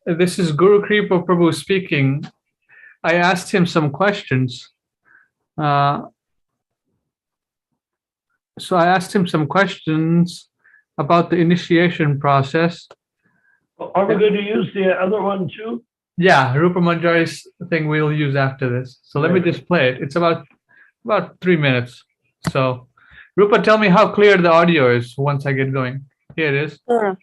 This is Guru Kripa Prabhu speaking. I asked him some questions. Uh, so I asked him some questions about the initiation process. Are we going to use the other one too? Yeah, Rupa Manjari's thing we'll use after this. So let me just play it. It's about 3 minutes. So Rupa, tell me how clear the audio is once I get going. Here it is. Sure.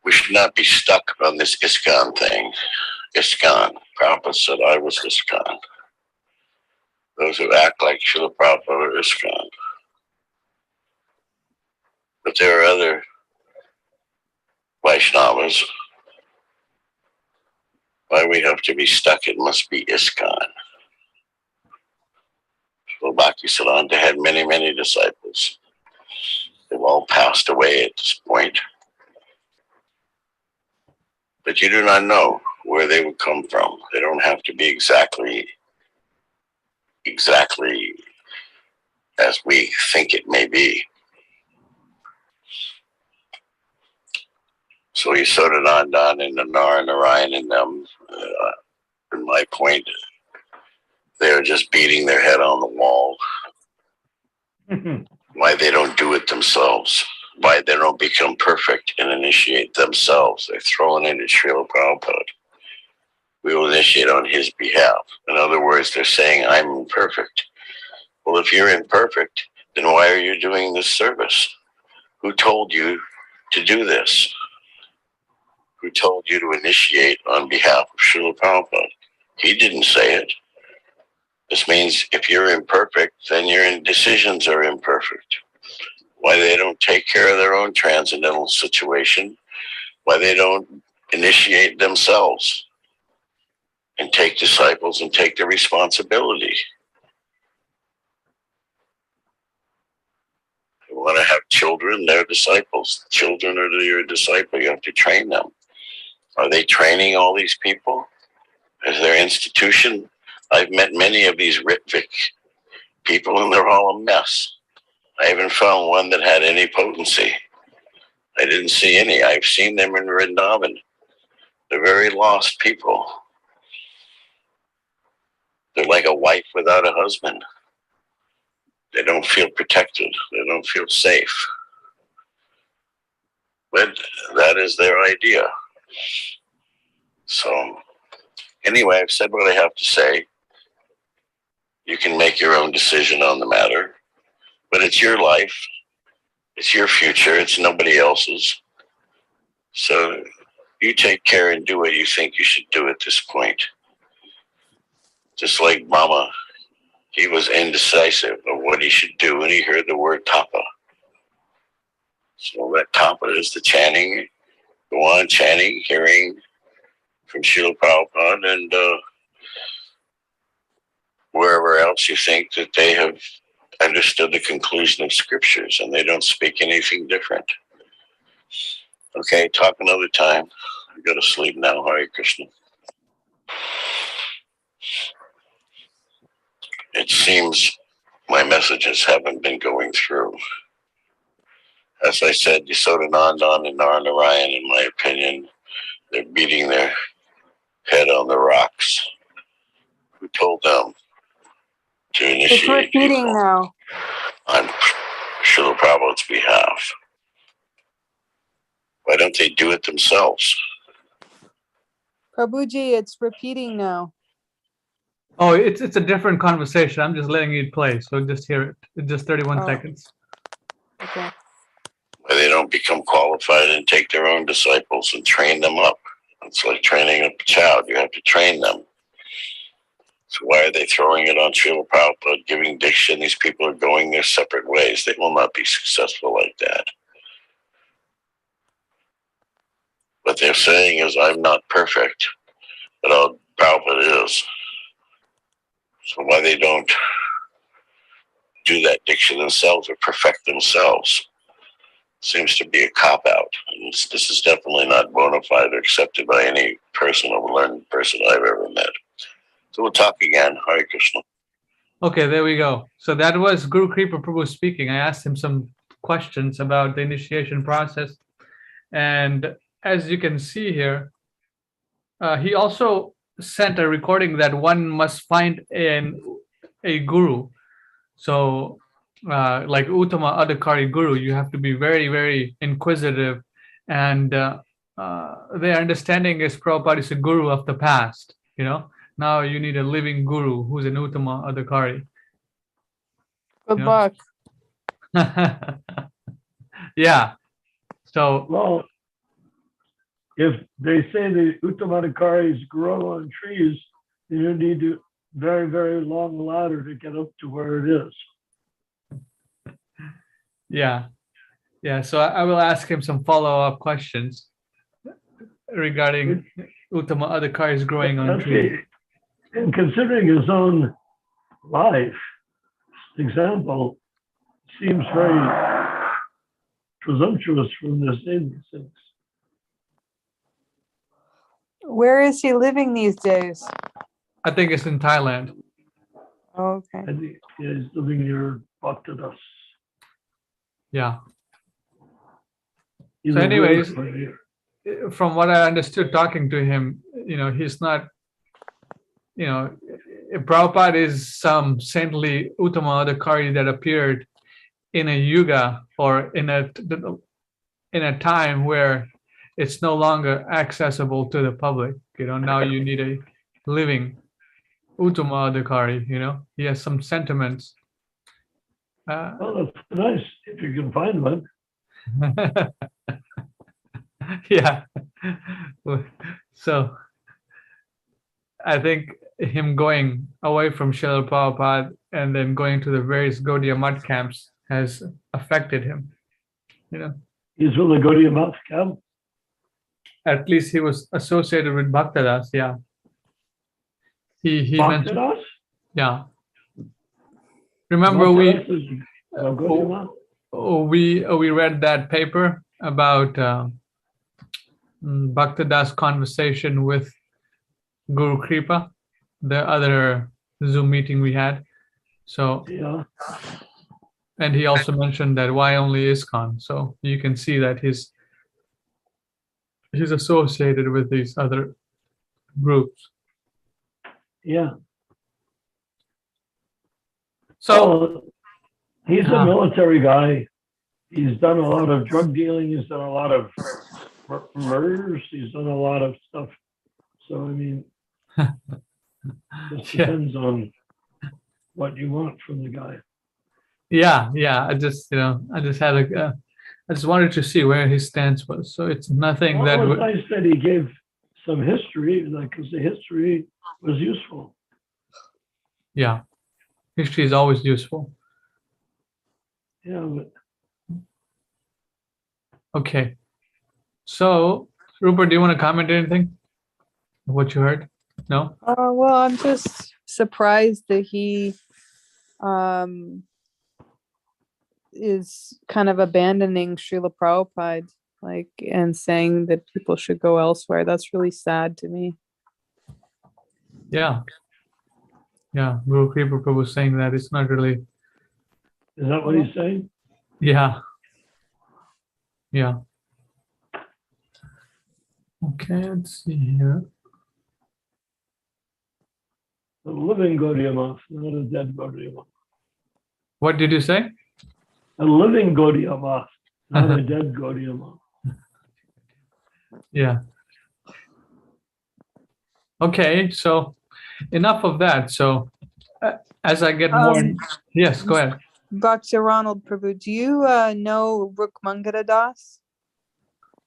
We should not be stuck on this ISKCON thing. ISKCON. Prabhupada said I was ISKCON. Those who act like Srila Prabhupada are ISKCON. But there are other Vaishnavas. Why we have to be stuck? It must be ISKCON. So Bhaktisiddhanta had many, many disciples. They've all passed away at this point. But you do not know where they would come from. They don't have to be exactly as we think it may be. So Yasodhanandan and the Narayan and them, in my point, they're just beating their head on the wall. Why they don't do it themselves. Why they don't become perfect and initiate themselves. They're throwing it at Srila Prabhupada. We will initiate on his behalf. In other words, they're saying, I'm imperfect. Well, if you're imperfect, then why are you doing this service? Who told you to do this? Who told you to initiate on behalf of Srila Prabhupada? He didn't say it. This means if you're imperfect, then your decisions are imperfect. Why they don't take care of their own transcendental situation, why they don't initiate themselves and take disciples and take the responsibility. You want to have children, they're disciples. Children are your disciple, you have to train them. Are they training all these people? Is their institution? I've met many of these Ritvik people and they're all a mess. I haven't found one that had any potency. I didn't see any. I've seen them in Vrindavan. They're very lost people. They're like a wife without a husband. They don't feel protected. They don't feel safe. But that is their idea. So, anyway, I've said what I have to say. You can make your own decision on the matter. But it's your life, it's your future, it's nobody else's. So you take care and do what you think you should do at this point. Just like Mama, he was indecisive of what he should do when he heard the word tapa. So that tapa is the chanting, go on chanting, hearing from Srila Prabhupada and wherever else you think that they have understood the conclusion of scriptures and they don't speak anything different. Okay, talk another time. I go to sleep now. Hare Krishna. It seems my messages haven't been going through. As I said, Yasodhanandan and Narayan, in my opinion, they're beating their head on the rocks. Who told them to initiate? It's repeating now. On Srila Prabhupada's behalf. Why don't they do it themselves? Prabhuji, it's repeating now. Oh, it's a different conversation. I'm just letting it play. So just hear it. It's just 31 seconds. Okay. Why they don't become qualified and take their own disciples and train them up. It's like training a child. You have to train them. So why are they throwing it on Srila Prabhupada, giving diction? These people are going their separate ways. They will not be successful like that. What they're saying is, I'm not perfect, but Prabhupada is. So why they don't do that diction themselves or perfect themselves seems to be a cop-out. And this is definitely not bona fide or accepted by any person or learned person I've ever met. So we'll talk again. Hare Krishna. Okay, there we go. So that was Guru Kripa Prabhu speaking. I asked him some questions about the initiation process. And as you can see here, he also sent a recording that one must find a guru. So, like Uttama Adhikari Guru, you have to be very, very inquisitive, and their understanding is Prabhupada is a guru of the past. Now you need a living guru who's an Uttama Adhikari. Good Yeah. luck. Yeah. So, Well, if they say the Uttamadhikaris grow on trees, then you need a very, very long ladder to get up to where it is. yeah. Yeah. So I will ask him some follow-up questions regarding Uttama Adhikari's growing on trees. And considering his own life, example, seems very presumptuous from this instance. Where is he living these days? I think it's in Thailand. Okay. I think he's living near Bhaktadas. Yeah. He's So a anyways, road warrior. from what I understood talking to him, he's not, Prabhupada is some saintly Uttama Adhikari that appeared in a yuga or in a time where it's no longer accessible to the public. Now you need a living Uttama Adhikari. He has some sentiments. Well, that's nice if you can find one. Yeah. So I think him going away from Srila Prabhupada and then going to the various Gaudiya mud camps has affected him. He's with the Gaudiya Math camp. At least he was associated with Bhaktadas. Yeah. He mentioned. Bhaktadas? Yeah. Remember Bhaktadas is Gaudiya Math? we read that paper about Bhaktadas' conversation with Guru Kripa, the other Zoom meeting we had. So, Yeah. and he also mentioned that why only ISKCON. So you can see that he's associated with these other groups. Yeah. So Well, he's a military guy. He's done a lot of drug dealing. He's done a lot of murders. He's done a lot of stuff. So, I mean, it depends on what you want from the guy. yeah. I just I just wanted to see where his stance was. So it's nothing that Well, would. it's nice that he gave some history, because the history was useful. Yeah, history is always useful. Yeah, but Okay. So, Rupert, do you want to comment anything? What you heard? No? Well, I'm just surprised that he is kind of abandoning Srila Prabhupada, and saying that people should go elsewhere. That's really sad to me. Yeah. Yeah. Guru Kripa Prabhu was saying that it's not really. is that what he's saying? Yeah. Yeah. Okay, let's see here. A living Gaudiya Math, not a dead Gaudiya Math. What did you say? A living Gaudiya Math, not a dead Gaudiya Math. Yeah. Okay, so enough of that. So as I get more, yes, go ahead. Dr. Ronald Prabhu, do you know Rupa Manjari Devi?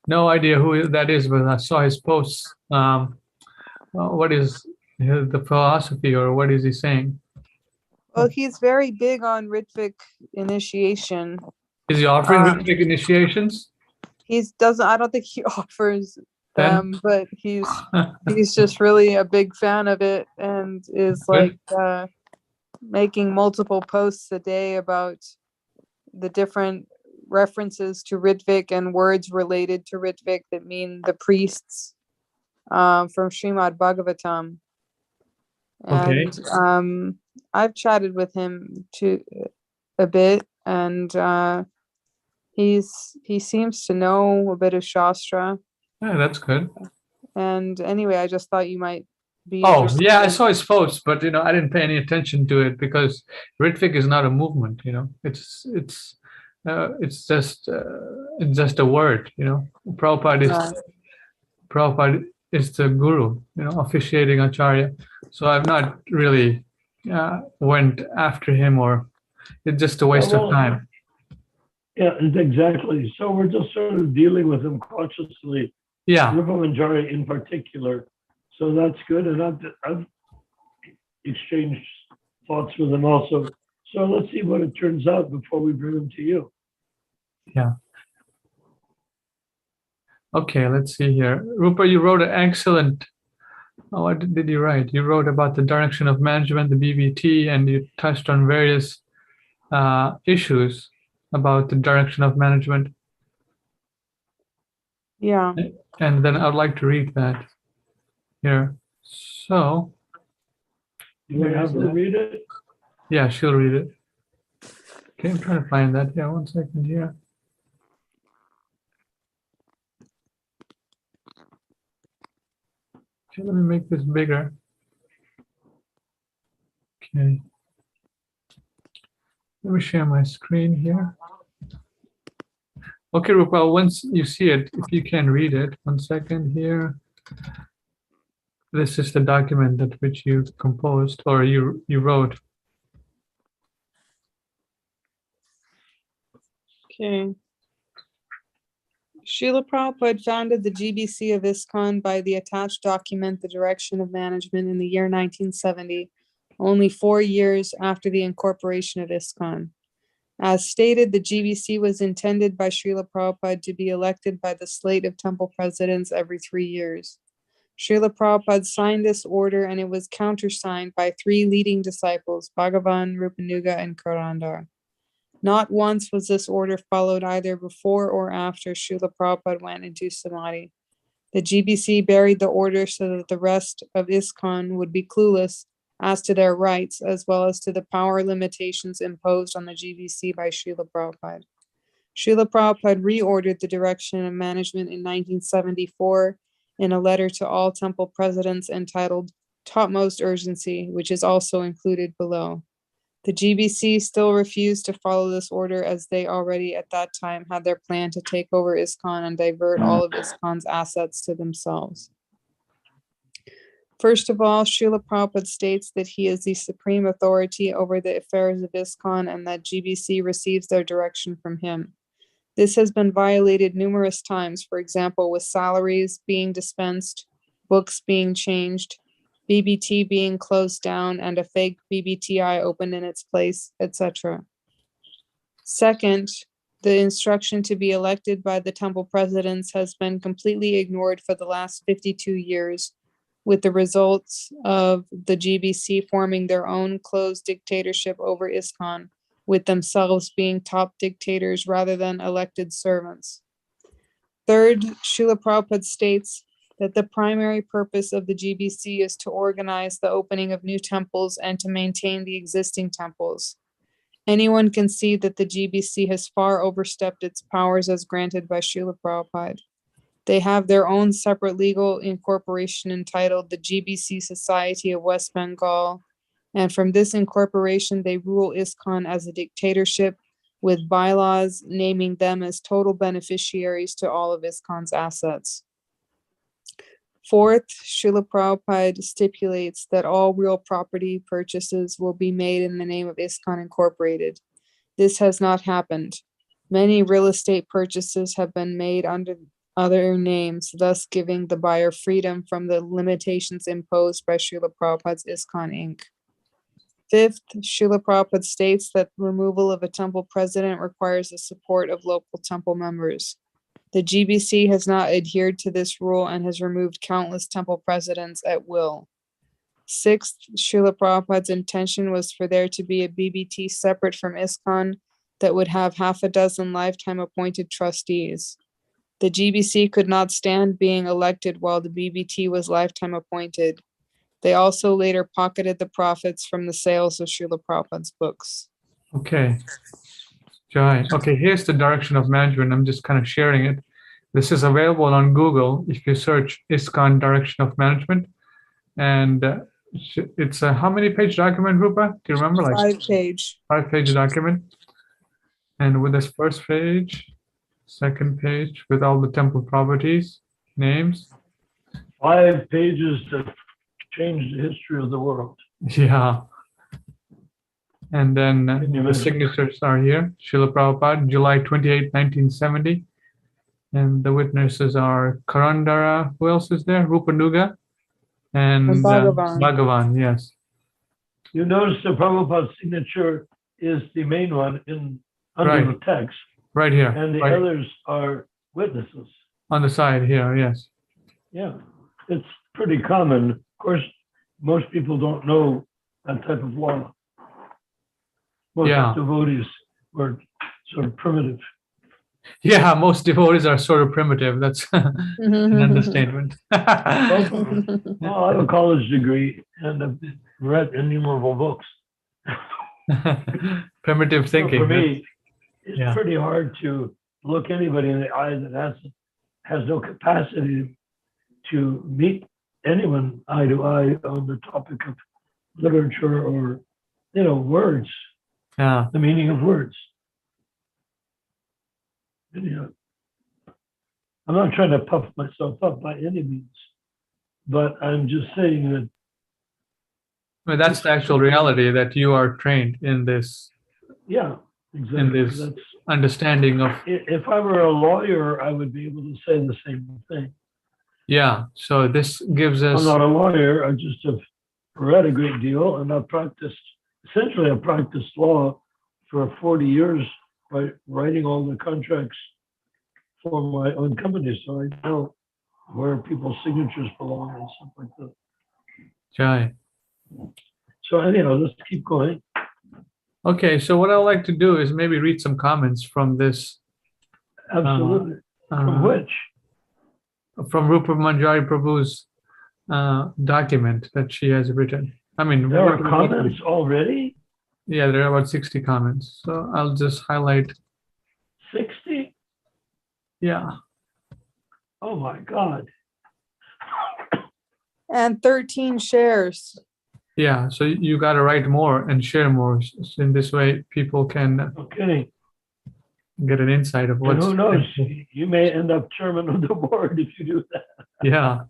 No idea who that is, but I saw his posts. What is the philosophy, or what is he saying? Well, he's very big on Ritvik initiation. Is he offering Ritvik initiations? I don't think he offers Then? them, but he's just really a big fan of it, and is making multiple posts a day about the different references to Ritvik and words related to Ritvik that mean the priests from Srimad Bhagavatam. And I've chatted with him a bit, and He seems to know a bit of Shastra. Yeah, that's good. And anyway, I just thought you might be Oh, interested yeah, I in- saw his post, but I didn't pay any attention to it because Ritvik is not a movement. It's just a word. Right. Prabhupada is the guru, officiating acharya. So I've not really went after him, or it's just a waste of well, time. Yeah, exactly. So we're just sort of dealing with him cautiously, Yeah, Rupa Manjari in particular. So that's good. And I've exchanged thoughts with him also. So let's see what it turns out before we bring him to you. yeah. Okay, let's see here. Rupa, you wrote an excellent. Oh, what did you write? You wrote about the direction of management, the BBT, and you touched on various issues about the direction of management. Yeah. And then I'd like to read that here. So, You want to have her read it? yeah, she'll read it. Okay, I'm trying to find that. Yeah, 1 second here. Okay, let me make this bigger. Okay. Let me share my screen here. Okay, Rupa, once you see it, if you can read it, 1 second here. This is the document that which you composed or you wrote. Okay. Srila Prabhupada founded the GBC of ISKCON by the attached document, The Direction of Management, in the year 1970, only 4 years after the incorporation of ISKCON. As stated, the GBC was intended by Srila Prabhupada to be elected by the slate of temple presidents every 3 years. Srila Prabhupada signed this order and it was countersigned by 3 leading disciples, Bhagavan, Rupanuga, and Karandar. Not once was this order followed either before or after Srila Prabhupada went into Samadhi. The GBC buried the order so that the rest of ISKCON would be clueless as to their rights, as well as to the power limitations imposed on the GBC by Srila Prabhupada. Srila Prabhupada reordered the direction of management in 1974 in a letter to all temple presidents entitled Topmost Urgency, which is also included below. The GBC still refused to follow this order as they already at that time had their plan to take over ISKCON and divert all of ISKCON's assets to themselves. First of all, Srila Prabhupada states that he is the supreme authority over the affairs of ISKCON and that GBC receives their direction from him. This has been violated numerous times, for example, with salaries being dispensed, books being changed, BBT being closed down and a fake BBTI opened in its place, etc. Second, the instruction to be elected by the temple presidents has been completely ignored for the last 52 years, with the results of the GBC forming their own closed dictatorship over ISKCON, with themselves being top dictators rather than elected servants. Third, Srila Prabhupada states that the primary purpose of the GBC is to organize the opening of new temples and to maintain the existing temples. Anyone can see that the GBC has far overstepped its powers as granted by Srila Prabhupada. They have their own separate legal incorporation entitled the GBC Society of West Bengal, and from this incorporation they rule ISKCON as a dictatorship with bylaws naming them as total beneficiaries to all of ISKCON's assets. Fourth, Srila Prabhupada stipulates that all real property purchases will be made in the name of ISKCON Incorporated. This has not happened. Many real estate purchases have been made under other names, thus giving the buyer freedom from the limitations imposed by Srila Prabhupada's ISKCON Inc. Fifth, Srila Prabhupada states that removal of a temple president requires the support of local temple members. The GBC has not adhered to this rule and has removed countless temple presidents at will. Sixth, Srila Prabhupada's intention was for there to be a BBT separate from ISKCON that would have 6 lifetime appointed trustees. The GBC could not stand being elected while the BBT was lifetime appointed. They also later pocketed the profits from the sales of Srila Prabhupada's books. Okay. Jai. Okay, here's the direction of management. I'm just kind of sharing it. This is available on Google if you search ISKCON direction of management. And it's a how many page document, Rupa? Do you remember? Like 5-page. 5-page document. And with this first page, second page with all the temple properties, names. 5 pages that changed the history of the world. Yeah. And then Can you the imagine? signatures are here. Srila Prabhupada, July 28, 1970. And the witnesses are Karandara. Who else is there? Rupanuga and And Bhagavan. Bhagavan. Yes. You notice the Prabhupada's signature is the main one under Right. the text, Right here. and the right others are witnesses. on the side here. Yes. Yeah, it's pretty common. Of course, most people don't know that type of law. Most Yeah. devotees were sort of primitive. Yeah. Most devotees are sort of primitive. That's an understatement. Well, I have a college degree and I've read innumerable books. Primitive So thinking. for me, it's Yeah. pretty hard to look anybody in the eye that has no capacity to meet anyone eye to eye on the topic of literature or, words, Yeah. the meaning of words. And, I'm not trying to puff myself up by any means, but I'm just saying that, I mean, that's the actual reality that you are trained in this yeah, exactly. this- That's, understanding of, if I were a lawyer, I would be able to say the same thing. yeah. So this gives us, I'm not a lawyer. I just have read a great deal, and I've essentially practiced law for 40 years by writing all the contracts for my own company. So I know where people's signatures belong and stuff like that. Jai. So anyhow, let's keep going. Okay. So what I'd like to do is maybe read some comments from this, Absolutely. From which? from Rupa Manjari Prabhu's document that she has written. I mean, There are comments already? Yeah, there are about 60 comments. So I'll just highlight. 60? Yeah. Oh my God. And 13 shares. Yeah. So you got to write more and share more. So in this way, people can Okay. get an insight of And what's. who knows? You may end up chairman of the board if you do that. Yeah.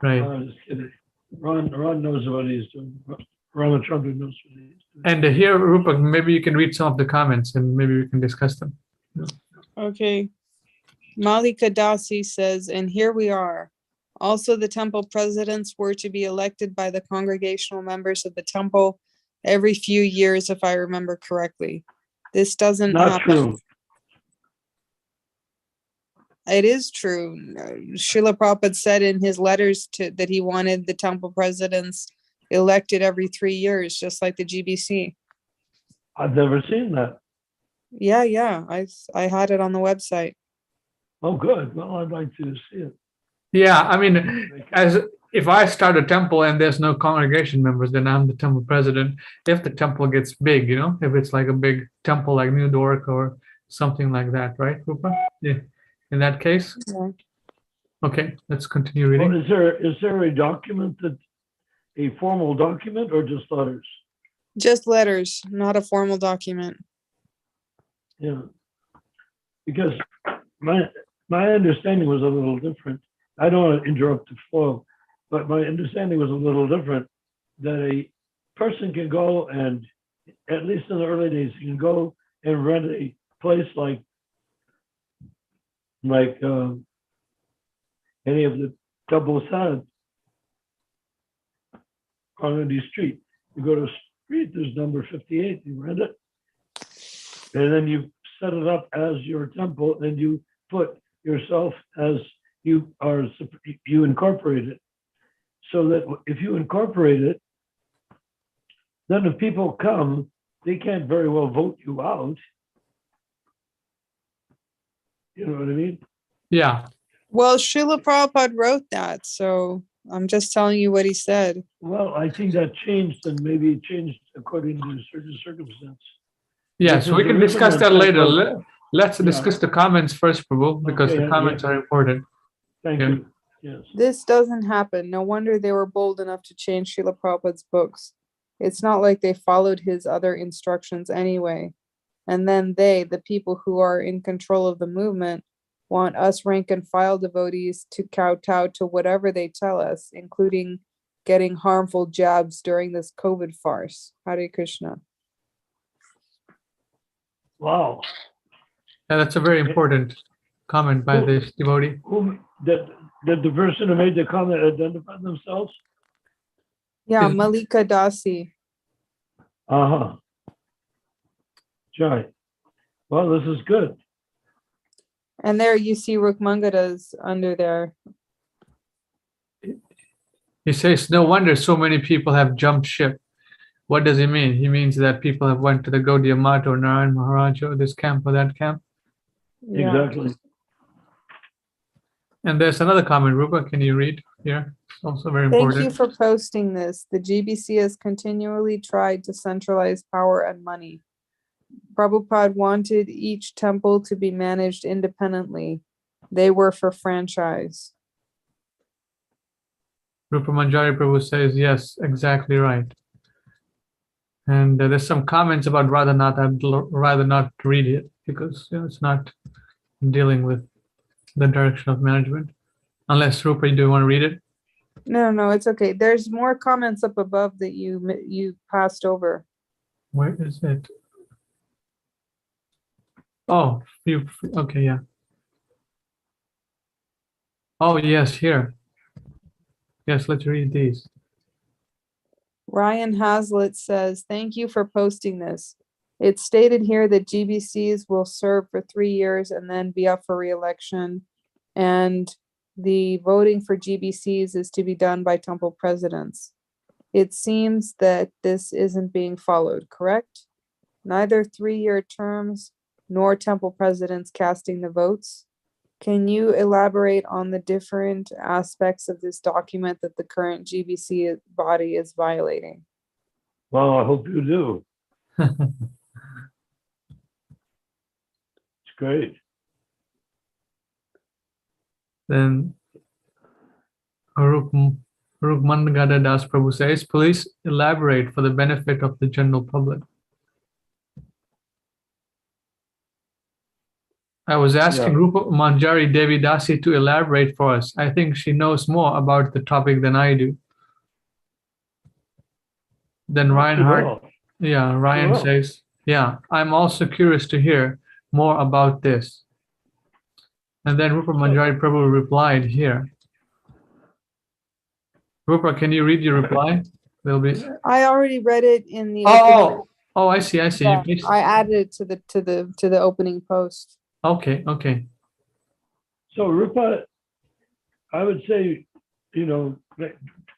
Right. I'm just kidding. Ron knows what he's doing. Ramachandra knows what he's doing. And here, Rupa, maybe you can read some of the comments and maybe we can discuss them. Okay. Malika Dasi says, and here we are. Also, the temple presidents were to be elected by the congregational members of the temple every few years, if I remember correctly. This doesn't Not happen. true. It is true. Srila Prabhupada said in his letters that he wanted the temple presidents elected every 3 years, just like the GBC. I've never seen that. Yeah. I had it on the website. Oh, good. Well, I'd like to see it. Yeah. I mean, as if I start a temple and there's no congregation members, then I'm the temple president. If the temple gets big, if it's like a big temple like New Dork or something like that, right, Rupa? Yeah. In that case, Yeah. okay, let's continue reading. Well, is there a formal document or just letters? Just letters, not a formal document. Yeah. Because my understanding was a little different. I don't want to interrupt the flow, but my understanding was a little different, that a person can go and, at least in the early days, you can go and rent a place like any of the temples had on any street. You go to a street, there's number 58, you rent it, and then you set it up as your temple, and you put yourself as you incorporate it. So that if you incorporate it, then if people come, they can't very well vote you out. You know what I mean? Yeah. Well, Srila Prabhupada wrote that, so I'm just telling you what he said. Well, I think that changed, and maybe it changed according to a certain circumstance. Yes, Which is we the can original discuss that later. temple. Let's Yeah. discuss the comments first, Prabhu, because Okay, the yeah. comments are important. Thank Yeah. you. Yes. This doesn't happen. No wonder they were bold enough to change Srila Prabhupada's books. It's not like they followed his other instructions anyway. And then they, the people who are in control of the movement, want us rank and file devotees to kowtow to whatever they tell us, including getting harmful jabs during this COVID farce. Hare Krishna. Wow. Yeah, that's a very important comment by this devotee. Who did the person who made the comment identify themselves? Yeah, Is- Malika Dasi. Uh-huh. Right. Well, this is good. And there you see Rukmangada's under there. He says, no wonder so many people have jumped ship. What does he mean? He means that people have went to the Gaudiya Math or Narayan Maharaj or this camp or that camp. Yeah. Exactly. And there's another comment, Rupa, can you read here? It's also very Thank important. you for posting this. The GBC has continually tried to centralize power and money. Prabhupada wanted each temple to be managed independently. They were for franchise. Rupa Manjari Prabhu says, yes, exactly right. And there's some comments about rather not. I'd rather not read it because it's not dealing with the direction of management. Unless Rupa, do you want to read it? No, it's okay. There's more comments up above that you passed over. Where is it? Oh, okay, yeah. Oh, yes, here. Yes, let's read these. Ryan Hazlitt says, thank you for posting this. It's stated here that GBCs will serve for 3 years and then be up for re-election. And the voting for GBCs is to be done by temple presidents. It seems that this isn't being followed, correct? Neither 3-year terms nor temple presidents casting the votes. Can you elaborate on the different aspects of this document that the current GBC body is violating? Well, I hope you do. It's great. Then Rukmangada Das Prabhu says, please elaborate for the benefit of the general public. I was asking Yeah. Rupa Manjari Devi Dasi to elaborate for us. I think she knows more about the topic than I do. Then Reinhardt, Well, yeah, Ryan Well. says, yeah, I'm also curious to hear more about this. And then Rupa Manjari Prabhu replied here. Rupa, can you read your reply? There'll be. I already read it in the. Oh, I see. Yeah, I added it to the opening post. Okay. So Rupa, I would say,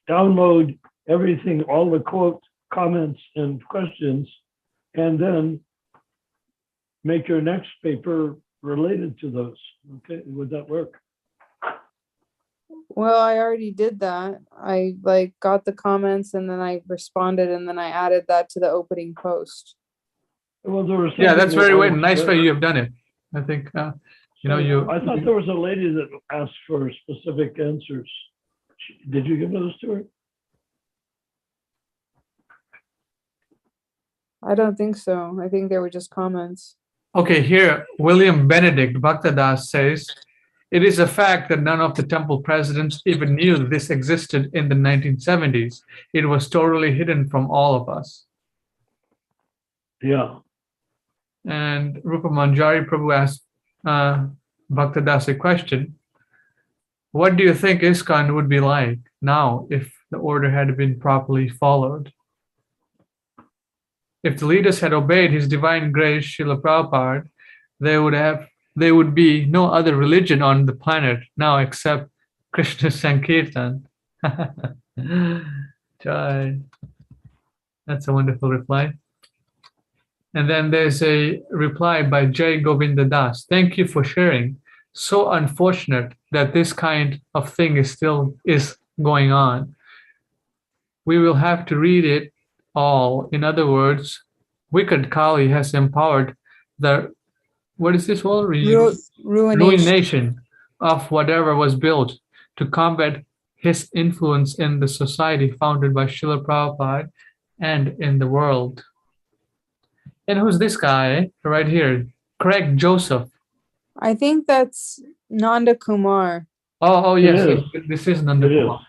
download everything, all the quotes, comments, and questions, and then make your next paper related to those. Okay, would that work? Well, I already did that. I got the comments and then I responded and then I added that to the opening post. Well, there was Yeah, that's something very that nice way you have done it. I think, I thought there was a lady that asked for specific answers. Did you give those to her? I don't think so. I think they were just comments. Okay, here, William Benedict Bhaktadas says, it is a fact that none of the temple presidents even knew this existed in the 1970s. It was totally hidden from all of us. Yeah. And Rupa Manjari Prabhu asked Bhaktadas a question. What do you think ISKCON would be like now if the order had been properly followed? If the leaders had obeyed His Divine Grace, Srila Prabhupada, there would be no other religion on the planet now except Krishna Sankirtan. Jai. That's a wonderful reply. And then there's a reply by Jai Govinda Das. Thank you for sharing. So unfortunate that this kind of thing is going on. We will have to read it all. In other words, wicked Kali has empowered the, what is this word? Ruination. Ruination of whatever was built to combat his influence in the society founded by Srila Prabhupada and in the world. And who's this guy right here? Craig Joseph. I think that's Nanda Kumar. Oh, It yes, is. this is Nanda It is. Kumar.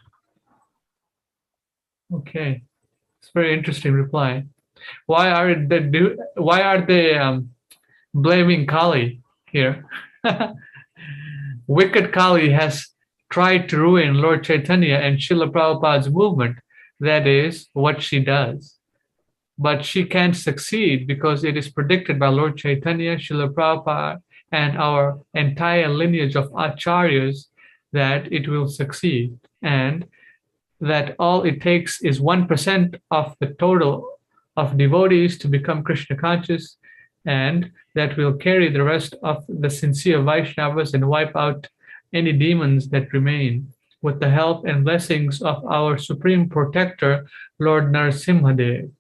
Okay, it's a very interesting reply. Why are they blaming Kali here? Wicked Kali has tried to ruin Lord Chaitanya and Srila Prabhupada's movement. That is what she does. But she can't succeed because it is predicted by Lord Chaitanya, Srila Prabhupada, and our entire lineage of acharyas that it will succeed, and that all it takes is 1% of the total of devotees to become Krishna conscious, and that will carry the rest of the sincere Vaishnavas and wipe out any demons that remain, with the help and blessings of our supreme protector, Lord Narasimhadev.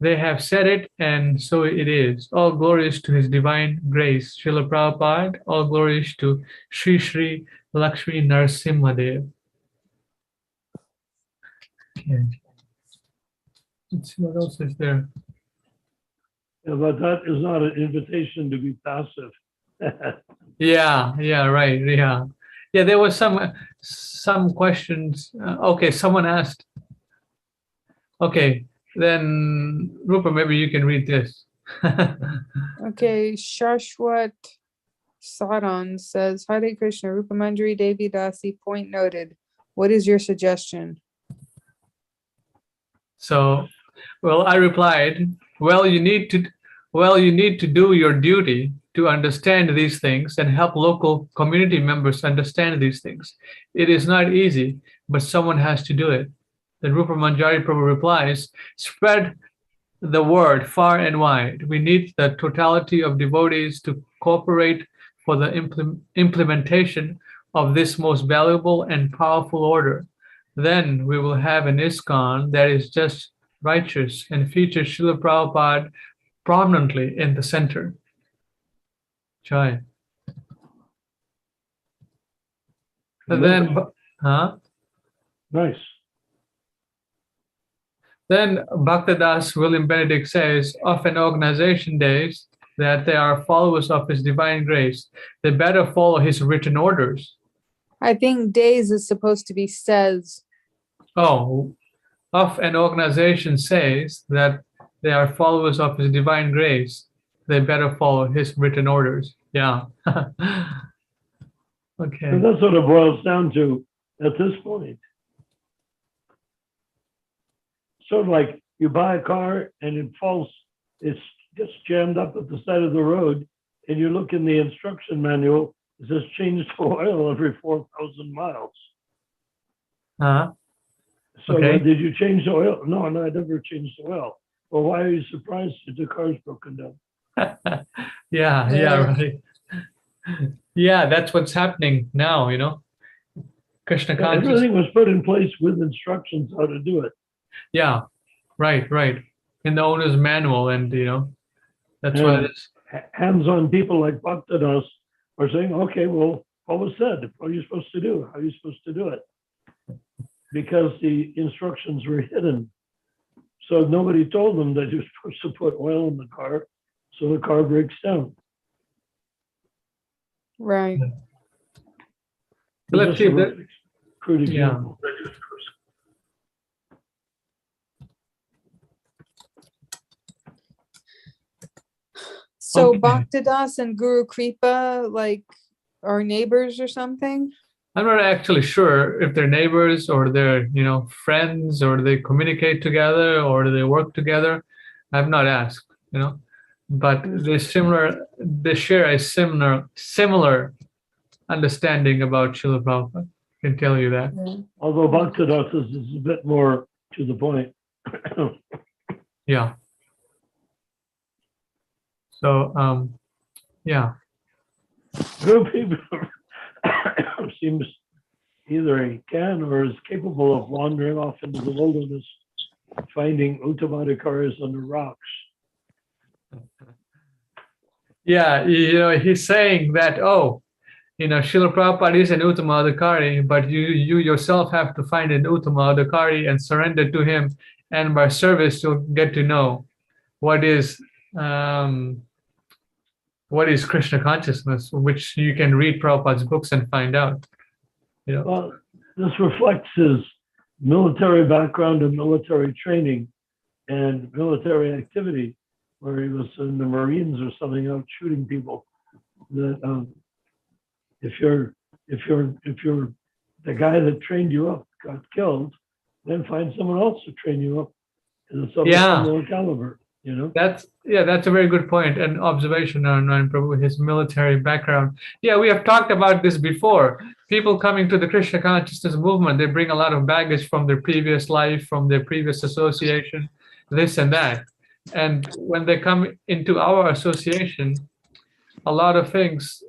They have said it, and so it is. All glories to His divine grace, Srila Prabhupada. All glories to Sri Sri Lakshmi Narasimhadev. Okay. Let's see what else is there. Yeah, but that is not an invitation to be passive. Yeah, right. Yeah. There was some questions. Okay, someone asked. Okay, then Rupa, maybe you can read this. Okay, Shashwat Saran says, Hare Krishna, Rupa Manjari Devi Dasi, point noted. What is your suggestion? So, well, I replied, well, you need to do your duty to understand these things and help local community members understand these things. It is not easy, but someone has to do it. Then Rupa Manjari Prabhu replies, spread the word far and wide. We need the totality of devotees to cooperate for the implementation of this most valuable and powerful order. Then we will have an ISKCON that is just righteous and features Srila Prabhupada prominently in the center. Jai. And then, Nice. Then Bhaktadas William Benedict says, of an organization days that they are followers of His divine grace, they better follow His written orders. I think days is supposed to be says. Oh, of an organization says that they are followers of His divine grace, they better follow His written orders. Yeah. And Okay. that's what it boils down to at this point. Sort of like you buy a car and it gets jammed up at the side of the road, and you look in the instruction manual, it says change the oil every 4,000 miles. So Okay. did you change the oil? No, I never changed the oil. Well, why are you surprised that the car's broken down? Yeah, right. Yeah, that's what's happening now, Krishna conscious. Everything was put in place with instructions how to do it. Yeah, right. In the owner's manual, and that's what it is. Hands-on people like Bhaktadas are saying, okay, well, what was said? What are you supposed to do? How are you supposed to do it? Because the instructions were hidden. So nobody told them that you're supposed to put oil in the car, so the car breaks down. Right. Let's see. Crude example. So Okay. Bhaktadas and Guru Kripa are neighbors or something? I'm not actually sure if they're neighbors or they're, friends, or they communicate together or they work together. I've not asked, but they share a similar understanding about Srila Prabhupada. I can tell you that. Although Bhaktadas is a bit more to the point. Yeah. So, yeah. Group people seems either he can or is capable of wandering off into the wilderness, finding Uttamacharyas under rocks Yeah, he's saying that, oh, Srila Prabhupada is an Uttama Adhikari, but you yourself have to find an Uttama Adhikari and surrender to him, and by service you'll get to know what is Krishna consciousness, which you can read Prabhupada's books and find out. Well, this reflects his military background and military training and military activity, where he was in the Marines or something out shooting people. That if you're the guy that trained you up got killed, then find someone else to train you up in a similar caliber. That's a very good point and observation on Prabhu, his military background. Yeah, we have talked about this before. People coming to the Krishna consciousness movement, they bring a lot of baggage from their previous life, from their previous association, this and that. And when they come into our association, a lot of things,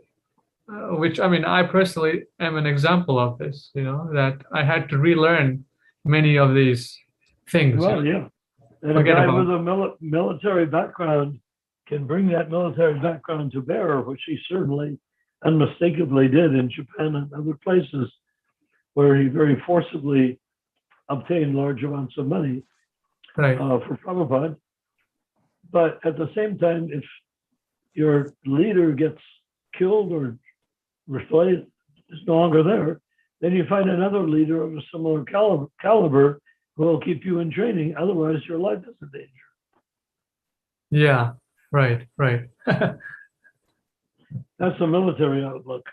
which I personally am an example of this, that I had to relearn many of these things. Well, yeah. And a guy with a military background can bring that military background to bear, which he certainly unmistakably did in Japan and other places, where he very forcibly obtained large amounts of money for Prabhupada. But at the same time, if your leader gets killed or replaced, is no longer there, then you find another leader of a similar caliber who will keep you in training. Otherwise, your life is in danger. Yeah, right. That's the military outlook.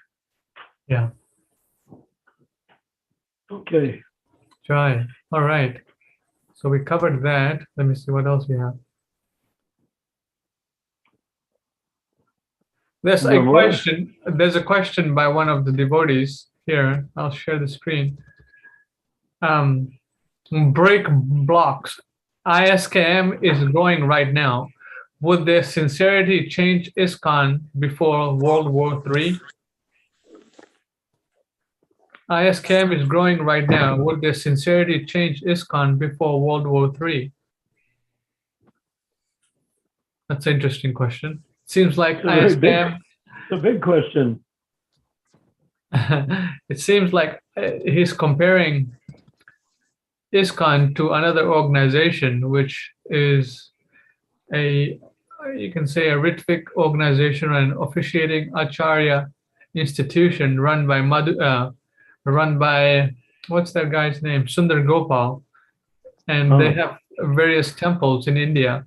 Yeah. Okay. Try. All right. So we covered that. Let me see what else we have. There's a question by one of the devotees here. I'll share the screen. Break blocks. ISKM is growing right now. Would their sincerity change ISKCON before World War III? ISKM is growing right now. Would their sincerity change ISKCON before World War III? That's an interesting question. Seems like ISKM. It's a big question. It seems like he's comparing ISKCON to another organization, which is you can say a Ritvik organization or an officiating Acharya institution run by what's that guy's name? Sundar Gopal. And they have various temples in India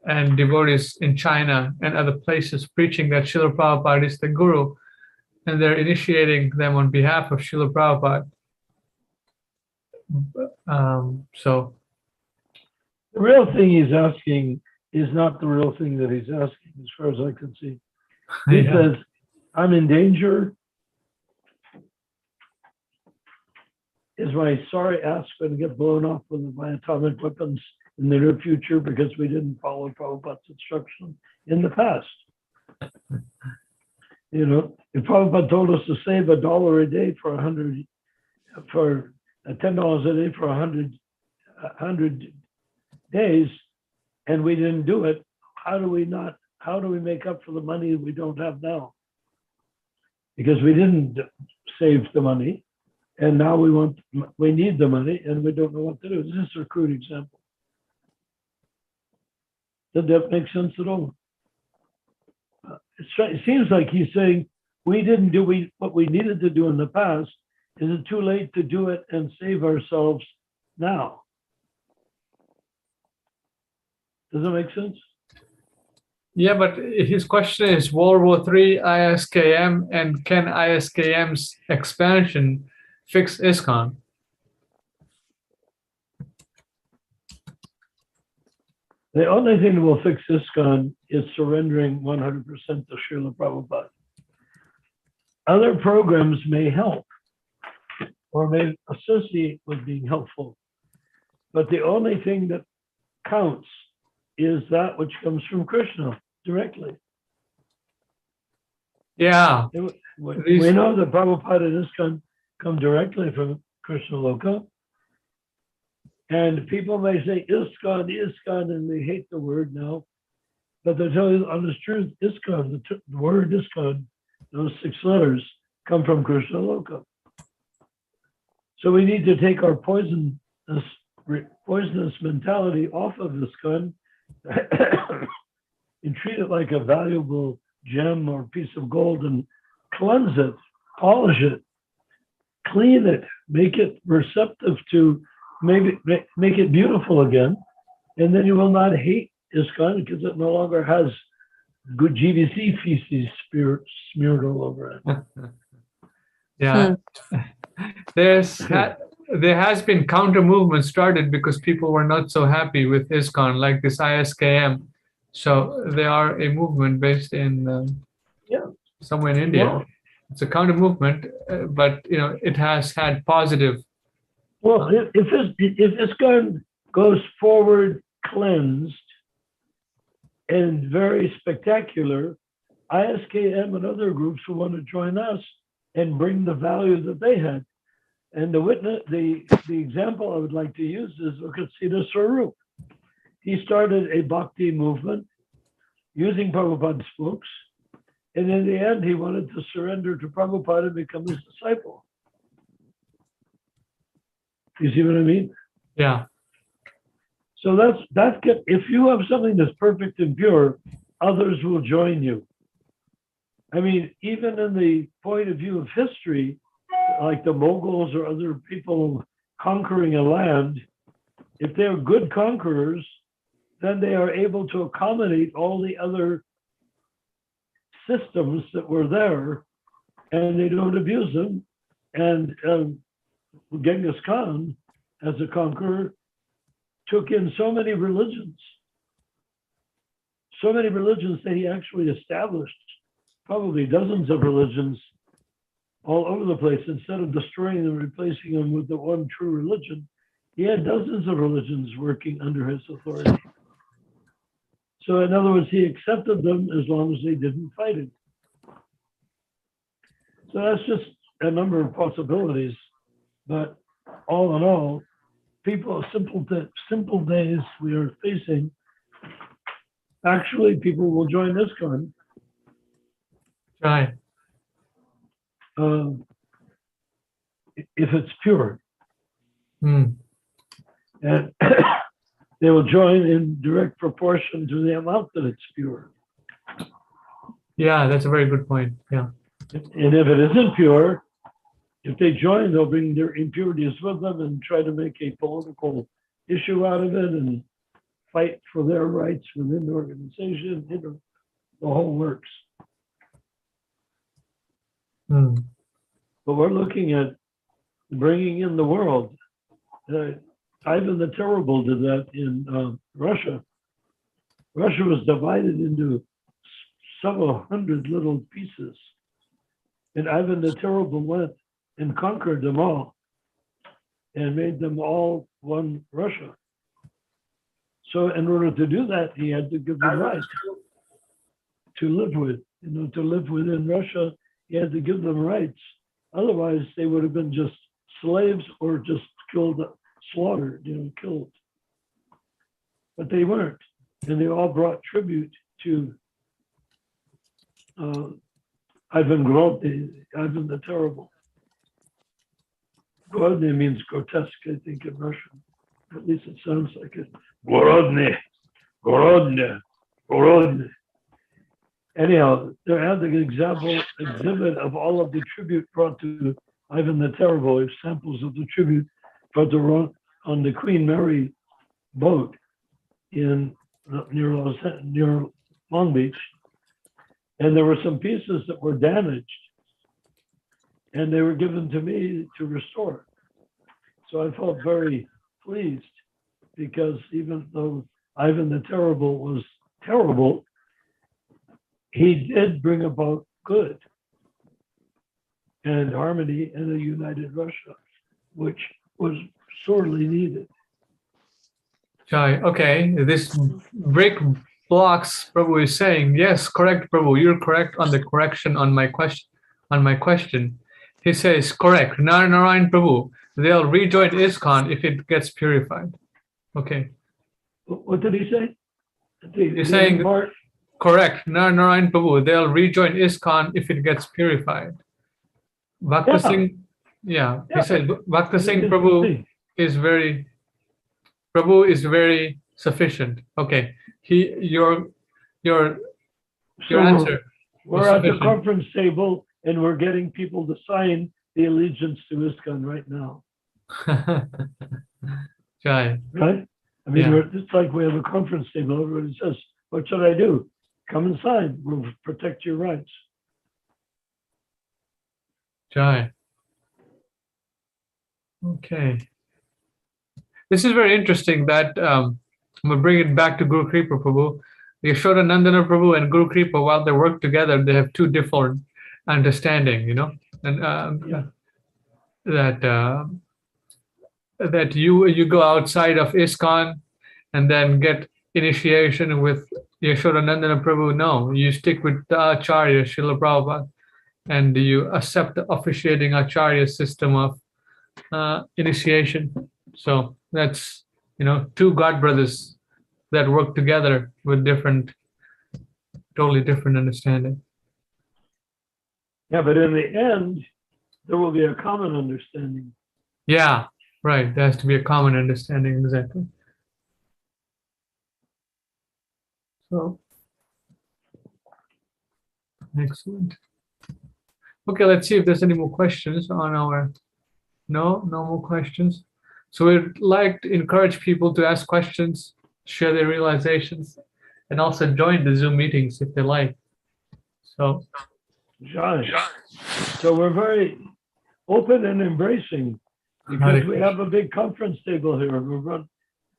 and devotees in China and other places preaching that Srila Prabhupada is the guru, and they're initiating them on behalf of Srila Prabhupada. So the real thing he's asking is not the real thing that he's asking, as far as I can see. He says, I'm in danger. Is my sorry ass going to get blown off by atomic weapons in the near future because we didn't follow Prabhupada's instruction in the past? If Prabhupada told us to save $1 a day for $10 a day for 100 days, and we didn't do it, how do we make up for the money we don't have now? Because we didn't save the money, and now we need the money, and we don't know what to do. This is a crude example. Did that make sense at all? It seems like he's saying we didn't do what we needed to do in the past. Is it too late to do it and save ourselves now? Does that make sense? Yeah, but his question is World War III, ISKM, and can ISKM's expansion fix ISKCON? The only thing that will fix ISKCON is surrendering 100% to Srila Prabhupada. Other programs may help or may associate with being helpful, but the only thing that counts is that which comes from Krishna directly. Yeah. We know that Prabhupada and ISKCON come directly from Krishna Loka. And people may say ISKCON, and they hate the word now. But to tell you the honest truth, ISKCON, the word ISKCON, those 6 letters, come from Krishna Loka. So we need to take our poisonous mentality off of ISKCON and treat it like a valuable gem or piece of gold and cleanse it, polish it, clean it, make it receptive to maybe make it beautiful again. And then you will not hate ISKCON because it no longer has good GBC feces smeared all over it. Yeah. There has been counter movement started because people were not so happy with ISKCON, like this ISKM. So they are a movement based in somewhere in India. Well, it's a counter movement, but it has had positive. Well, if ISKCON goes forward cleansed and very spectacular, ISKM and other groups will want to join us and bring the value that they had. And the example I would like to use is look at Siddha Swarup. He started a bhakti movement using Prabhupada's books. And in the end, he wanted to surrender to Prabhupada and become his disciple. You see what I mean? Yeah. So if you have something that's perfect and pure, others will join you. I mean, even in the point of view of history, like the Moguls or other people conquering a land, if they're good conquerors, then they are able to accommodate all the other systems that were there, and they don't abuse them. And Genghis Khan, as a conqueror, took in so many religions that he actually established probably dozens of religions all over the place. Instead of destroying them, replacing them with the one true religion, he had dozens of religions working under his authority. So in other words, he accepted them as long as they didn't fight it. So that's just a number of possibilities. But all in all, simple days we are facing, actually people will join ISKCON. Right. If it's pure. Mm. And they will join in direct proportion to the amount that it's pure. Yeah, that's a very good point. Yeah. And if it isn't pure, if they join, they'll bring their impurities with them and try to make a political issue out of it and fight for their rights within the organization. The whole works. Mm. But we're looking at bringing in the world. Ivan the Terrible did that in Russia. Russia was divided into several hundred little pieces. And Ivan the Terrible went and conquered them all and made them all one Russia. So in order to do that, he had to give them rights to live with. To live within Russia, he had to give them rights. Otherwise, they would have been just slaves or just slaughtered, killed. But they weren't. And they all brought tribute to Ivan the Terrible. Grodny means grotesque, I think, in Russian. At least it sounds like it. Gorodny. Anyhow, they had the exhibit of all of the tribute brought to Ivan the Terrible, samples of the tribute brought to on the Queen Mary boat near Long Beach. And there were some pieces that were damaged, and they were given to me to restore. So I felt very pleased, because even though Ivan the Terrible was terrible, he did bring about good and harmony in a united Russia, which was sorely needed. Okay, this break blocks Prabhu is saying, yes, correct, Prabhu, you're correct on the correction on my question. He says, correct, Narayan Prabhu, they'll rejoin ISKCON if it gets purified. Okay. What did he say? He's saying correct. Narayan Prabhu, they'll rejoin ISKCON if it gets purified. Bhakta Yeah. Singh, yeah, he Yeah. said Bhakta Singh It's Prabhu the- is very sufficient. Okay, your So answer we're was at the sufficient. conference table and we're getting people to sign the allegiance to ISKCON right now, Jai. right? I mean, Yeah. it's like we have a conference table. Everybody says, what should I do? Come and sign. We'll protect your rights. Jai. Okay. This is very interesting that I'm going to bring it back to Guru Kripa Prabhu. Yashoda Nandana Prabhu and Guru Kripa, while they work together, they have two different understanding, and Yeah. that you go outside of ISKCON and then get initiation with Yashoda Nandana Prabhu. No, you stick with the Acharya, Srila Prabhupada, and you accept the officiating Acharya system of initiation. So that's, two God brothers that work together with totally different understanding. Yeah, but in the end, there will be a common understanding. Yeah, right. There has to be a common understanding, exactly. So, excellent. Okay, let's see if there's any more questions on our. No more questions. So we'd like to encourage people to ask questions, share their realizations, and also join the Zoom meetings if they like. So, John. So we're very open and embracing because we have a big conference table here.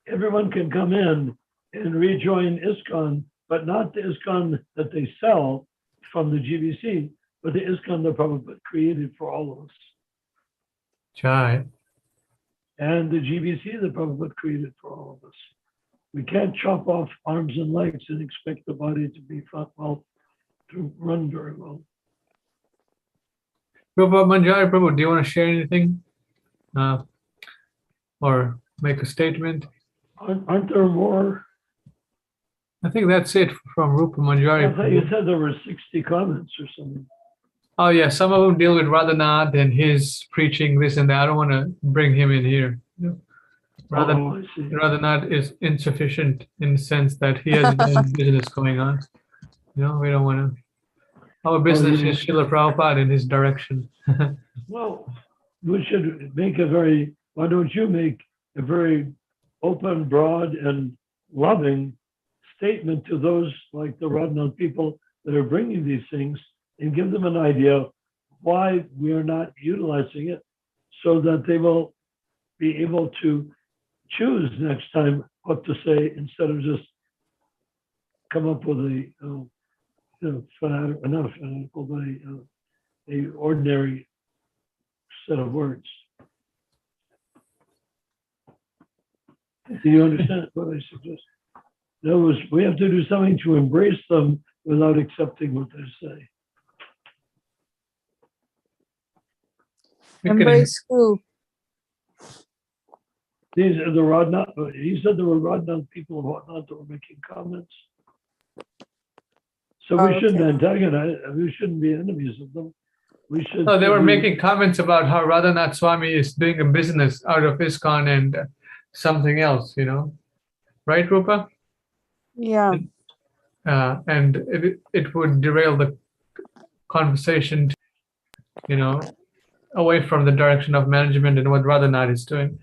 Everyone can come in and rejoin ISKCON, but not the ISKCON that they sell from the GBC, but the ISKCON that Prabhupada created for all of us. Jai. And the GBC that Prabhupada created for all of us. We can't chop off arms and legs and expect the body to be to run very well. Rupa Manjari Prabhu, do you want to share anything? Or make a statement? Aren't there more? I think that's it from Rupa Manjari I thought you Prabhu. said there were 60 comments or something. Oh yeah, some of them deal with Radhanath and his preaching this and that. I don't want to bring him in here. Oh, I see. Radhanath is insufficient in the sense that he has his own business going on. We don't want to. Our business is Srila Prabhupada in his direction. Well, we should why don't you make a very open, broad, and loving statement to those like the Radhanath people that are bringing these things and give them an idea why we are not utilizing it so that they will be able to choose next time what to say instead of just come up with not a fanatical, but a ordinary set of words. Do you understand what I suggest? In other words, we have to do something to embrace them without accepting what they say. Embrace who? These are the Radhanath. He said there were Radhanath people and whatnot that were making comments. So we shouldn't antagonize. We shouldn't be enemies of them. We should. No, they were making comments about how Radhanath Swami is doing a business out of ISKCON and something else, right, Rupa? Yeah. And it would derail the conversation, away from the direction of management and what Radhanath is doing.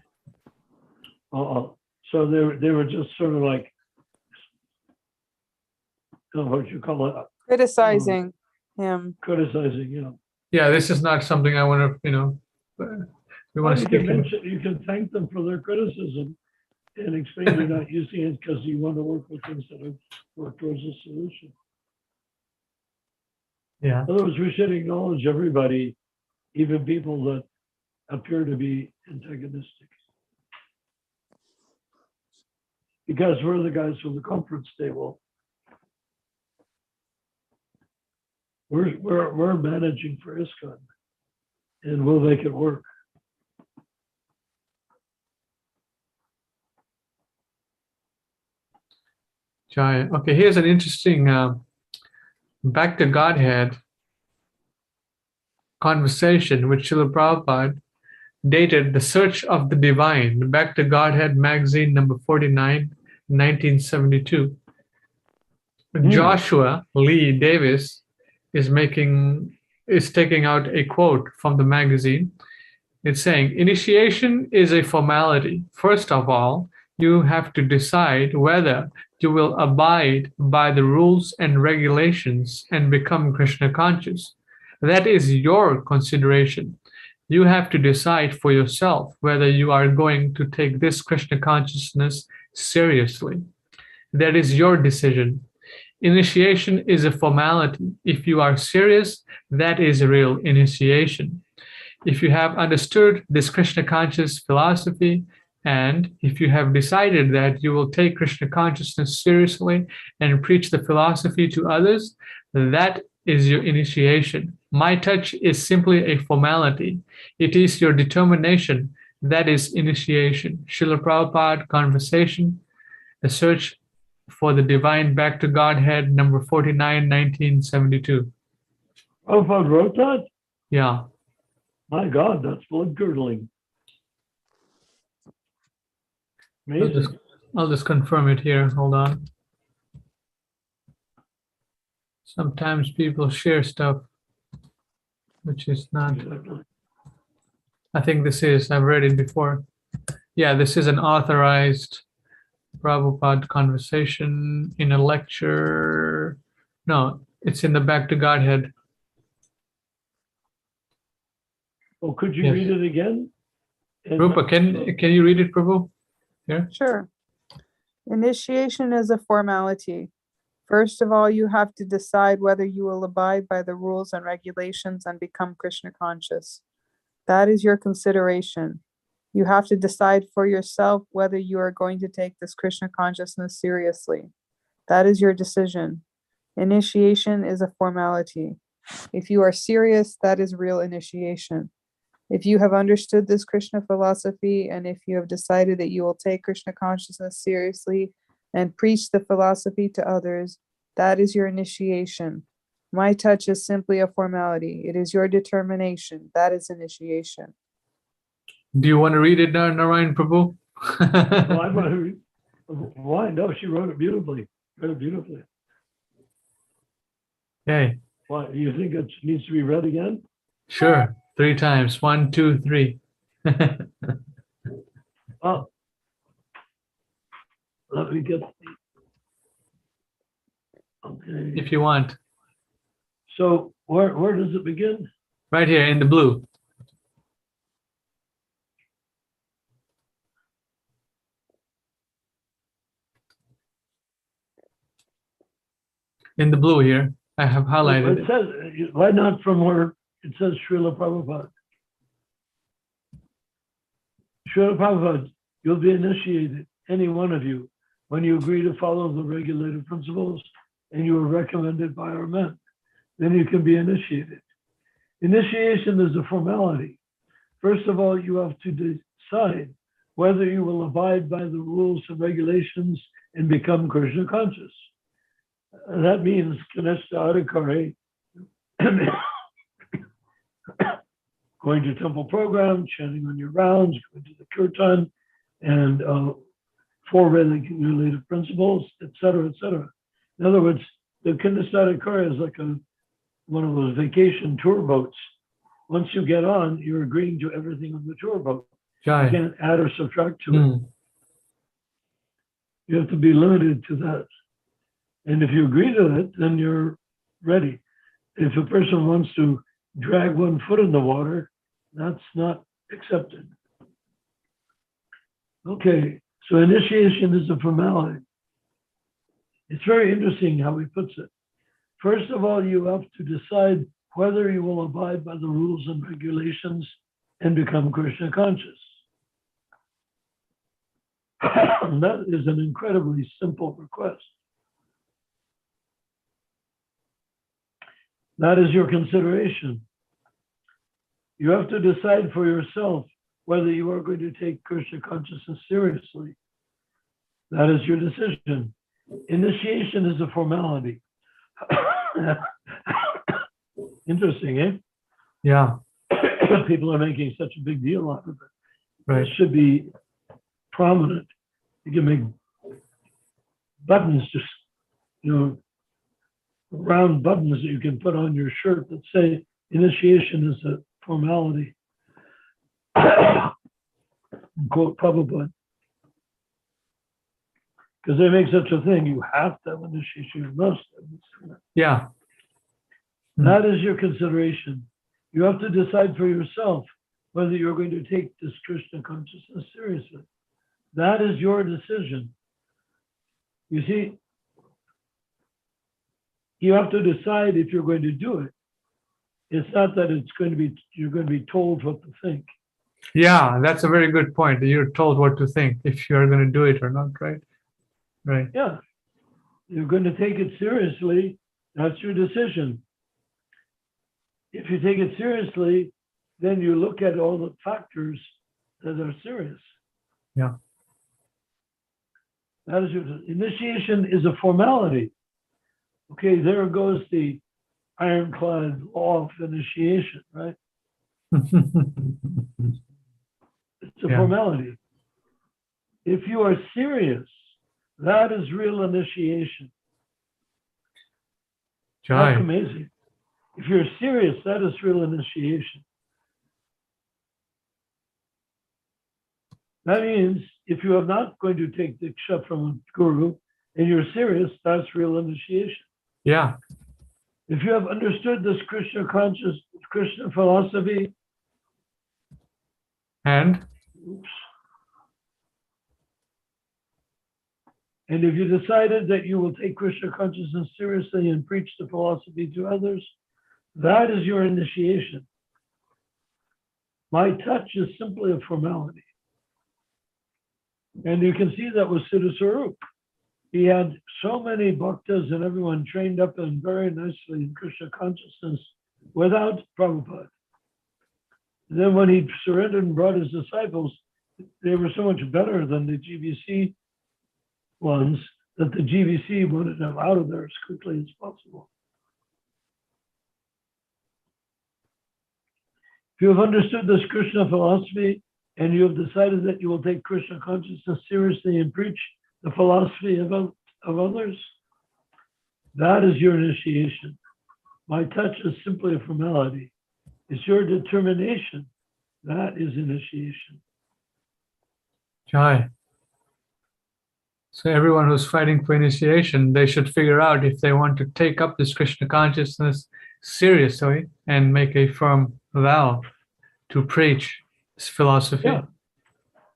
So they were just sort of like, what you call it? Criticizing him. Criticizing, Yeah, this is not something I want to, we want to stick to. You can thank them for their criticism and explain you're not using it because you want to work with things that work towards a solution. Yeah. In other words, we should acknowledge everybody, even people that appear to be antagonistic. Because we're the guys from the conference table. We're managing for ISKCON, and we'll make it work. Giant. Okay, here's an interesting Back to Godhead conversation with Srila Prabhupada, dated The Search of the Divine, Back to Godhead magazine number 49, 1972. Joshua Lee Davis is taking out a quote from the magazine. It's saying, initiation is a formality. First of all, you have to decide whether you will abide by the rules and regulations and become Krishna conscious. That is your consideration. You have to decide for yourself whether you are going to take this Krishna consciousness seriously. That is your decision. Initiation is a formality. If you are serious, that is a real initiation. If you have understood this Krishna conscious philosophy, and if you have decided that you will take Krishna consciousness seriously and preach the philosophy to others, that is your initiation. My touch is simply a formality. It is your determination. That is initiation. Srila Prabhupada Conversation, The Search for the Divine, Back to Godhead, number 49, 1972. Prabhupada wrote that? Yeah. My God, that's blood-curdling. Amazing. I'll just confirm it here. Hold on. Sometimes people share stuff, which is not. I think I've read it before. Yeah, this is an authorized Prabhupada conversation in a lecture. No, it's in the Back to Godhead. Well, could you Yes. read it again? Rupa, can you read it, Prabhu? Here. Sure. Initiation is a formality. First of all, you have to decide whether you will abide by the rules and regulations and become Krishna conscious. That is your consideration. You have to decide for yourself whether you are going to take this Krishna consciousness seriously. That is your decision. Initiation is a formality. If you are serious, that is real initiation. If you have understood this Krishna philosophy, and if you have decided that you will take Krishna consciousness seriously and preach the philosophy to others, that is your initiation. My touch is simply a formality. It is your determination. That is initiation. Do you want to read it now, Narayan Prabhu? Well, I want to read. Why? No, she wrote it beautifully. Okay, Why? Do you think it needs to be read again? sure. 3 times. 1, 2, 3. Oh, let me get. Okay. If you want. So where does it begin? Right here in the blue. In the blue here, I have highlighted It it. says, why not from where it says Srila Prabhupada? Srila Prabhupada, you'll be initiated, any one of you, when you agree to follow the regulated principles and you are recommended by our men. Then you can be initiated. Initiation is a formality. First of all, you have to decide whether you will abide by the rules and regulations and become Krishna conscious. That means Kaneshta Adhikari, going to temple program, chanting on your rounds, going to the kirtan, and 4 regulated principles, etc., etc. In other words, the Kaneshta Adhikari is like one of those vacation tour boats. Once you get on, you're agreeing to everything on the tour boat. Jai. You can't add or subtract to it. You have to be limited to that. And if you agree to it, then you're ready. If a person wants to drag 1 foot in the water, that's not accepted. Okay, so initiation is a formality. It's very interesting how he puts it. First of all, you have to decide whether you will abide by the rules and regulations and become Krishna conscious. That is an incredibly simple request. That is your consideration. You have to decide for yourself whether you are going to take Krishna consciousness seriously. That is your decision. Initiation is a formality. Interesting, eh? Yeah. People are making such a big deal out of it. Right. It should be prominent. You can make buttons, just, round buttons that you can put on your shirt that say initiation is a formality. Quote Prabhupada. Because they make such a thing, you have to have initiation, you must have. Yeah. That is your consideration. You have to decide for yourself whether you're going to take this Krishna consciousness seriously. That is your decision. You see, you have to decide if you're going to do it. It's not that you're going to be told what to think. Yeah, that's a very good point. You're told what to think if you're going to do it or not, right? Right. Yeah. You're going to take it seriously. That's your decision. If you take it seriously, then you look at all the factors that are serious. Yeah. That is your initiation is a formality. Okay, there goes the ironclad law of initiation, right? It's a formality. If you are serious, that is real initiation. That's amazing. If you're serious, that is real initiation. That means if you are not going to take Diksha from a guru and you're serious, that's real initiation. Yeah. If you have understood this Krishna conscious, Krishna philosophy, and if you decided that you will take Krishna consciousness seriously and preach the philosophy to others, that is your initiation. My touch is simply a formality. And you can see that with Siddha Swarup. He had so many bhaktas and everyone trained up and very nicely in Krishna consciousness without Prabhupada. And then when he surrendered and brought his disciples, they were so much better than the GBC ones that the GBC wanted them out of there as quickly as possible. If you have understood this Krishna philosophy and you have decided that you will take Krishna consciousness seriously and preach the philosophy of others, that is your initiation. My touch is simply a formality. It's your determination. That is initiation. Jai. So everyone who's fighting for initiation, they should figure out if they want to take up this Krishna consciousness seriously and make a firm vow to preach this philosophy. Yeah.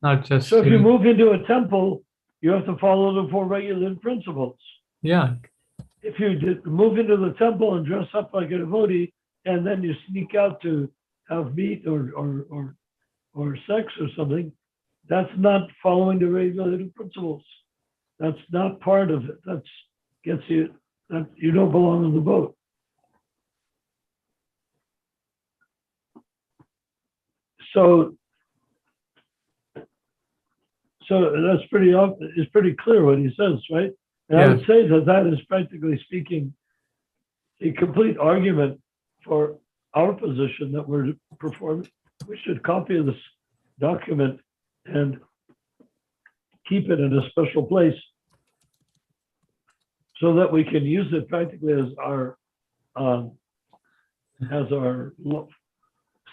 Not just. So if you move into a temple, you have to follow the 4 regulated principles. Yeah. If you move into the temple and dress up like a devotee, and then you sneak out to have meat or sex or something, that's not following the regulated principles. That's not part of it. That gets you, that you don't belong on the boat. So that's it's pretty clear what he says, right? And I would say that is practically speaking a complete argument for our position that we're performing. We should copy this document and keep it in a special place so that we can use it practically as our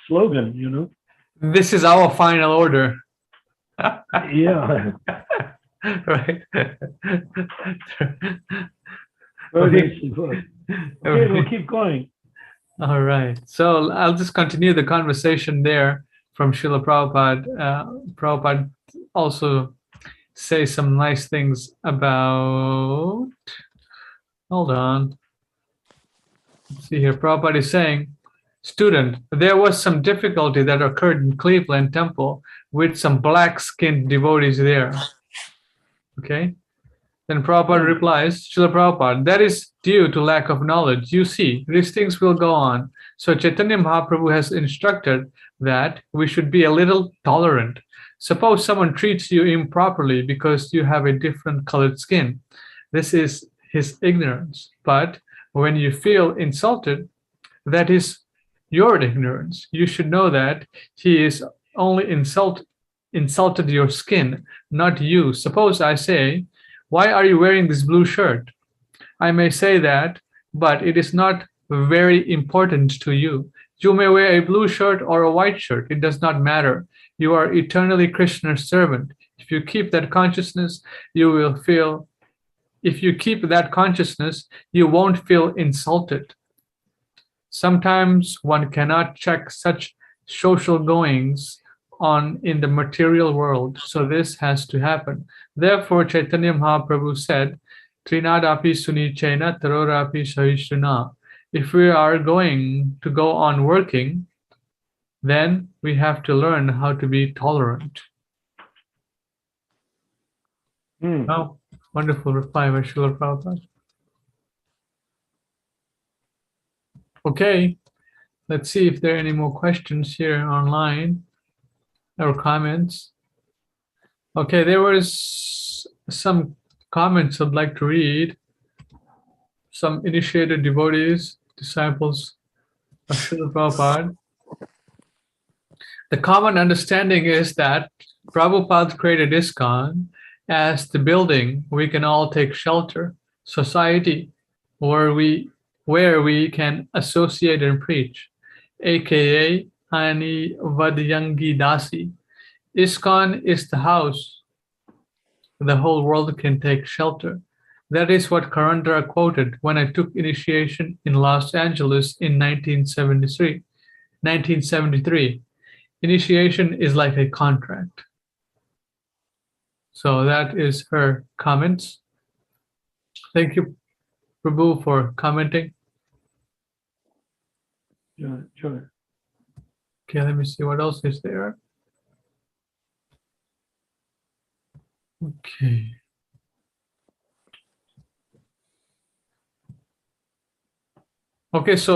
slogan, you know. This is our final order. Yeah. Right. Very nicely put. Okay, we'll keep going. All right. So I'll just continue the conversation there from Srila Prabhupada. Prabhupada also says some nice things about, hold on. Let's see here. Prabhupada is saying, student, there was some difficulty that occurred in Cleveland Temple with some black-skinned devotees there. Okay. Then Prabhupada replies, Srila Prabhupada, that is due to lack of knowledge. You see, these things will go on. So Chaitanya Mahaprabhu has instructed that we should be a little tolerant. Suppose someone treats you improperly because you have a different colored skin. This is his ignorance. But When you feel insulted, that is your ignorance. You should know that he is only insulted your skin, not you. Suppose I say, why are you wearing this blue shirt? I may say that, but it is not very important to you. You may wear a blue shirt or a white shirt. It does not matter. You are eternally Krishna's servant. If you keep that consciousness, you will feel, if you keep that consciousness, you won't feel insulted. Sometimes one cannot check such social goings on in the material world, so this has to happen. Therefore, Chaitanya Mahaprabhu said, Trinadapi sunichena tarorapi sahishuna. If we are going to go on working, then we have to learn how to be tolerant. Oh, wonderful reply by Srila Prabhupada. Okay, let's see if there are any more questions here online or comments. Okay, there was some comments I'd like to read. Some initiated devotees, disciples of Srila Prabhupada. The common understanding is that Prabhupada created ISKCON as the building we can all take shelter, society where we can associate and preach, aka Ani Vadyangi Dasi. ISKCON is the house the whole world can take shelter. That is what Karandra quoted when I took initiation in Los Angeles in 1973. Initiation is like a contract. So that is her comments. Thank you, Prabhu, for commenting. Sure. Okay, let me see what else is there. Okay. Okay, so